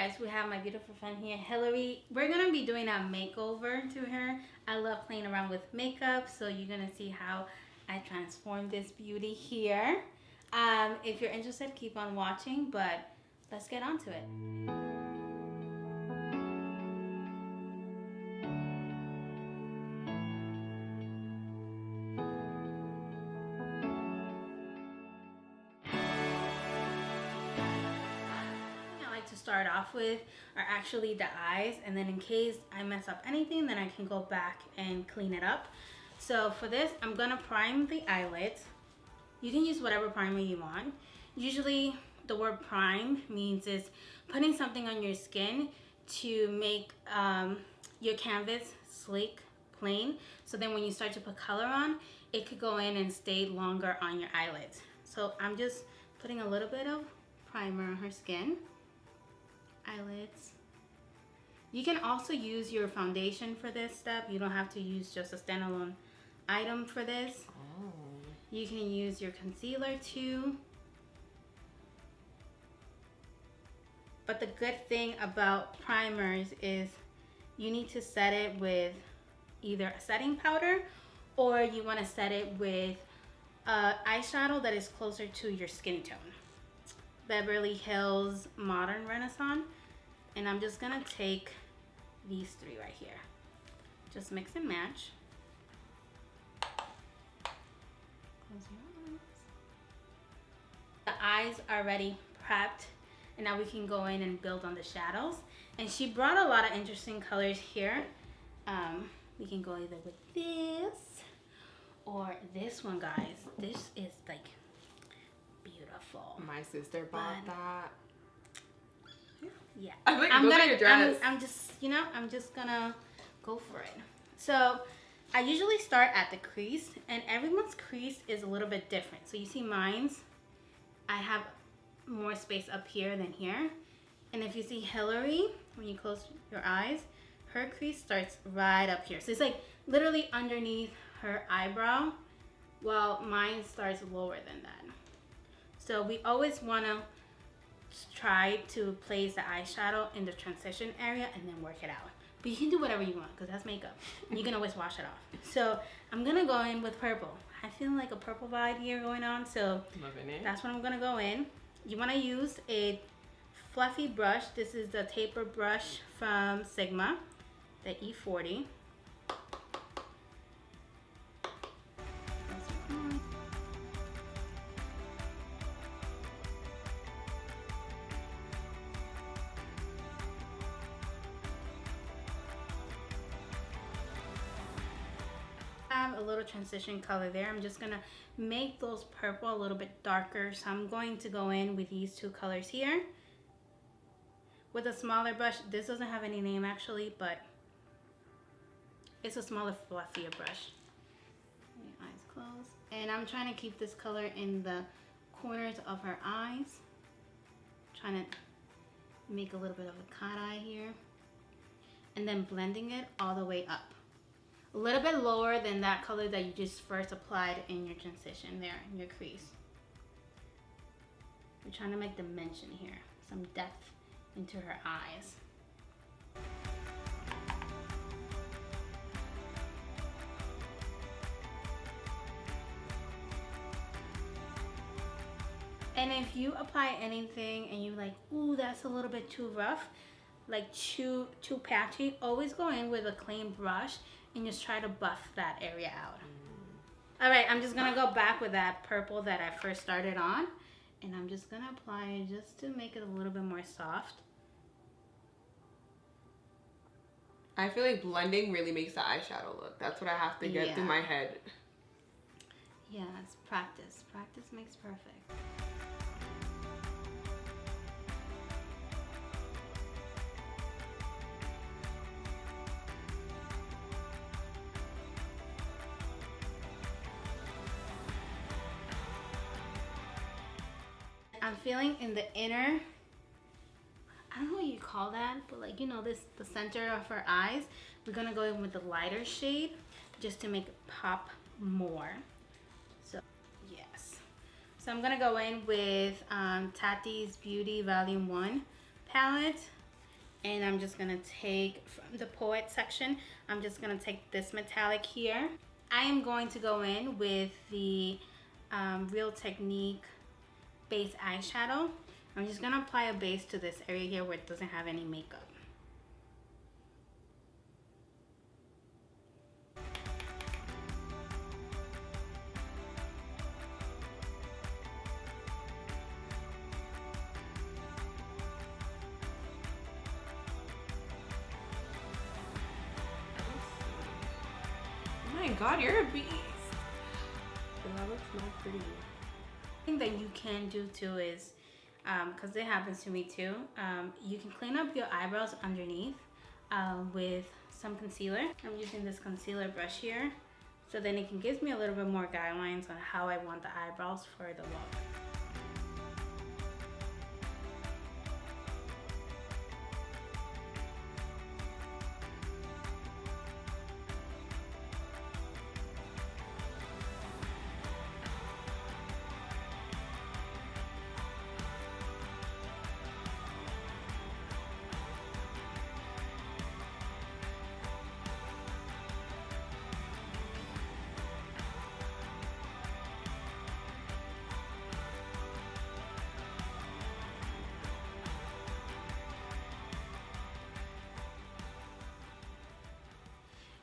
guys, we have my beautiful friend here, Hillary. We're gonna be doing a makeover to her. I love playing around with makeup, so you're gonna see how I transform this beauty here. If you're interested, keep on watching, but let's get on to it. To start off with are actually the eyes, and then in case I mess up anything, then I can go back and clean it up. So for this, I'm gonna prime the eyelids. You can use whatever primer you want. Usually the word prime means it's putting something on your skin to make your canvas sleek, plain, so then when you start to put color on, it could go in and stay longer on your eyelids. So I'm just putting a little bit of primer on her skin. Eyelids. You can also use your foundation for this step. You don't have to use just a standalone item for this. Oh. You can use your concealer too. But the good thing about primers is you need to set it with either a setting powder, or you want to set it with eyeshadow that is closer to your skin tone. Beverly Hills Modern Renaissance, and I'm just gonna take these three right here. Just mix and match. Close your eyes. The eyes are already prepped, and now we can go in and build on the shadows. And she brought a lot of interesting colors here. We can go either with this or this one, guys. This is like beautiful. My sister bought that. Yeah, I'm just gonna go for it. So I usually start at the crease, and everyone's crease is a little bit different. So you see mine's, I have more space up here than here. And if you see Hillary, when you close your eyes, her crease starts right up here. So it's like literally underneath her eyebrow, while mine starts lower than that. So we always want to try to place the eyeshadow in the transition area and then work it out. But you can do whatever you want because that's makeup. You can always wash it off. So I'm going to go in with purple. I feel like a purple vibe here going on. So that's what I'm going to go in. You want to use a fluffy brush. This is the taper brush from Sigma, the E40. A little transition color there. I'm just gonna make those purple a little bit darker, so I'm going to go in with these two colors here with a smaller brush. This doesn't have any name actually, but it's a smaller, fluffier brush. Your eyes closed, and I'm trying to keep this color in the corners of her eyes, trying to make a little bit of a cat eye here, and then blending it all the way up. A little bit lower than that color that you just first applied in your transition there, in your crease. We're trying to make dimension here, some depth into her eyes. And if you apply anything and you're like, ooh, that's a little bit too rough, like too patchy, always go in with a clean brush and just try to buff that area out. All right, I'm just gonna go back with that purple that I first started on, and I'm just gonna apply it just to make it a little bit more soft. I feel like blending really makes the eyeshadow look. That's what I have to get through my head. Yeah, it's practice. Practice makes perfect. I'm feeling in the inner, I don't know what you call that, but like, you know, the center of her eyes. We're gonna go in with the lighter shade just to make it pop more. So yes, so I'm gonna go in with Tati's Beauty Volume 1 palette. And I'm just gonna take from the Poet section, I'm just gonna take this metallic here. I am going to go in with the Real Technique base eyeshadow. I'm just gonna apply a base to this area here where it doesn't have any makeup. Oh my god, you're a beast. That looks not pretty. Thing that you can do too is, because it happens to me too, you can clean up your eyebrows underneath with some concealer. I'm using this concealer brush here, so then it can give me a little bit more guidelines on how I want the eyebrows for the look.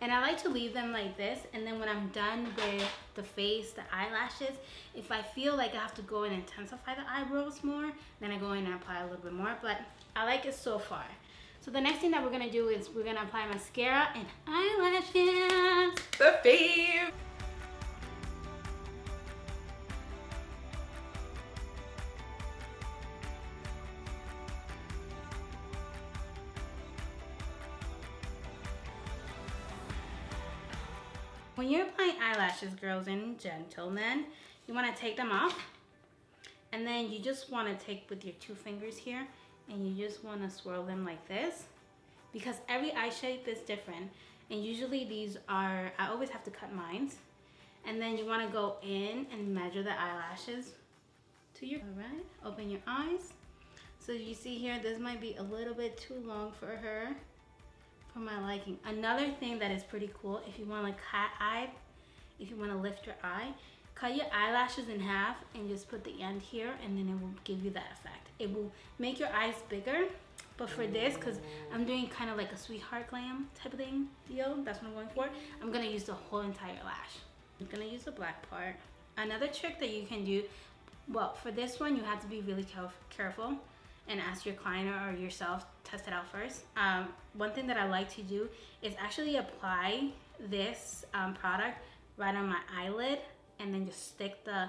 And I like to leave them like this, and then when I'm done with the face, the eyelashes, if I feel like I have to go and intensify the eyebrows more, then I go in and apply a little bit more, but I like it so far. So the next thing that we're gonna do is we're gonna apply mascara and eyelashes. The fave! When you're applying eyelashes, girls and gentlemen, you want to take them off, and then you just want to take with your 2 fingers here, and you just want to swirl them like this, because every eye shape is different, and usually these are, I always have to cut mine, and then you want to go in and measure the eyelashes to your, all right, open your eyes. So you see here, this might be a little bit too long for her, for my liking. Another thing that is pretty cool, if you want to cat eye, if you want to lift your eye, cut your eyelashes in half and just put the end here, and then it will give you that effect. It will make your eyes bigger, but for this, because I'm doing kind of like a sweetheart glam type of thing deal, that's what I'm going for, I'm going to use the whole entire lash. I'm going to use the black part. Another trick that you can do, well, for this one, you have to be really careful and ask your client or yourself, test it out first. One thing that I like to do is actually apply this product right on my eyelid, and then just stick the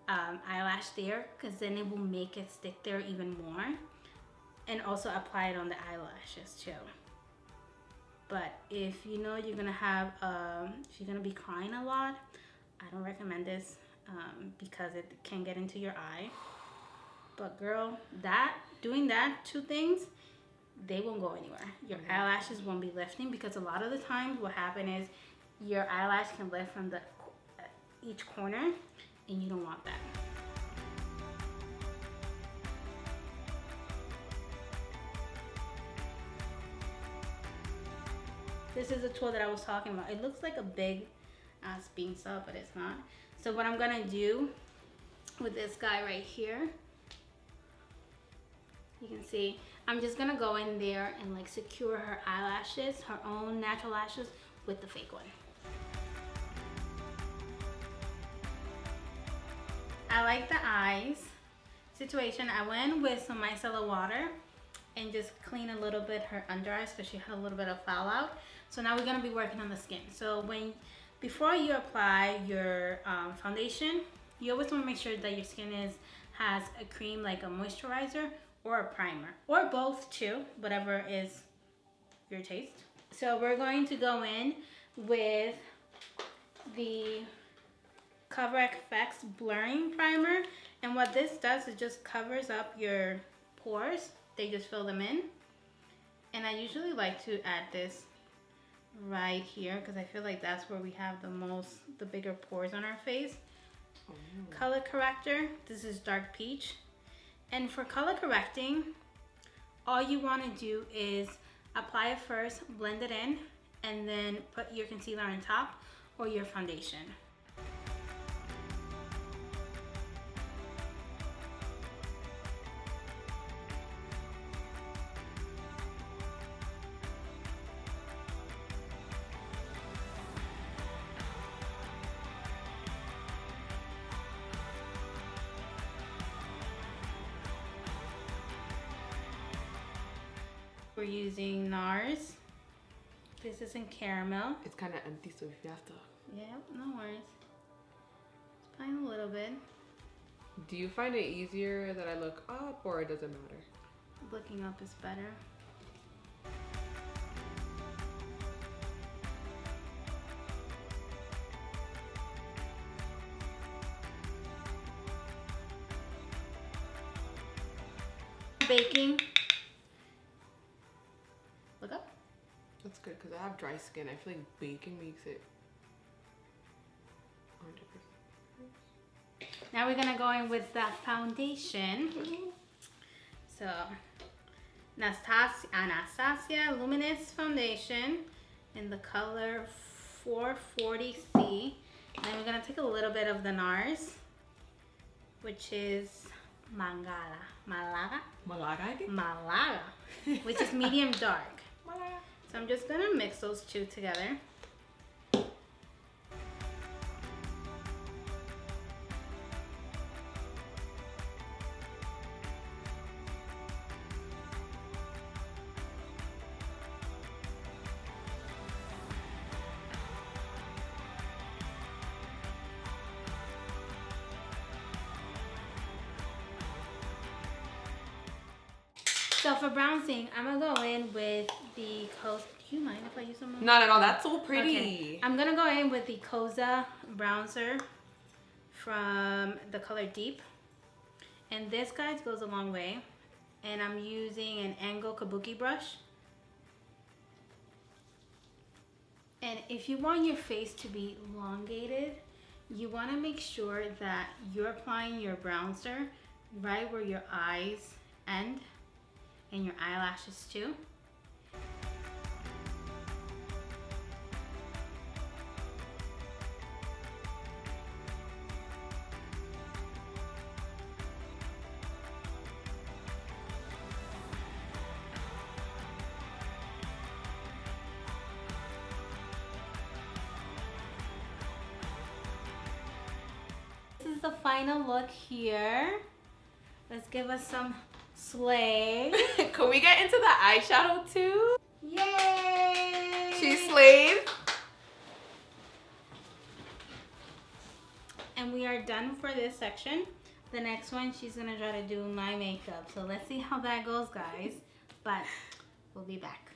eyelash there, because then it will make it stick there even more. And also apply it on the eyelashes too. But if you know you're gonna have, if you're gonna be crying a lot, I don't recommend this because it can get into your eye. But girl, doing that 2 things, they won't go anywhere. Your eyelashes won't be lifting, because a lot of the times what happens is your eyelash can lift from the each corner, and you don't want that. This is a tool that I was talking about. It looks like a big ass bean saw, but it's not. So what I'm gonna do with this guy right here, you can see, I'm just gonna go in there and like secure her eyelashes, her own natural lashes, with the fake one. I like the eyes situation. I went with some micellar water and just clean a little bit her under eyes, because she had a little bit of fallout. So now we're gonna be working on the skin. So before you apply your foundation, you always wanna make sure that your skin has a cream, like a moisturizer or a primer, or both too, whatever is your taste. So we're going to go in with the Cover FX Blurring Primer, and what this does is just covers up your pores. They just fill them in, and I usually like to add this right here, because I feel like that's where we have the bigger pores on our face. Color corrector, this is Dark Peach. And for color correcting, all you want to do is apply it first, blend it in, and then put your concealer on top or your foundation. We're using NARS. This is in caramel. It's kind of empty, so if you have to... Yeah, no worries. Just applying a little bit. Do you find it easier that I look up, or it doesn't matter? Looking up is better. Baking. Look up. That's good because I have dry skin. I feel like baking makes it 100%. Now we're gonna go in with that foundation. So, Anastasia Luminous Foundation in the color 440C. And then we're gonna take a little bit of the NARS, which is Malaga, which is medium dark. So I'm just gonna mix those two together. So for bronzing, I'm gonna go in with the Cosa. Do you mind if I use some? Not at all. That's so pretty. Okay. I'm gonna go in with the Cosa bronzer from the color Deep, and this, guys, goes a long way. And I'm using an angle kabuki brush. And if you want your face to be elongated, you want to make sure that you're applying your bronzer right where your eyes end. And your eyelashes too. This is the final look here. Let's give us some slay. Can we get into the eyeshadow too? Yay! She slayed. And we are done for this section. The next one, she's gonna try to do my makeup. So let's see how that goes, guys. But we'll be back.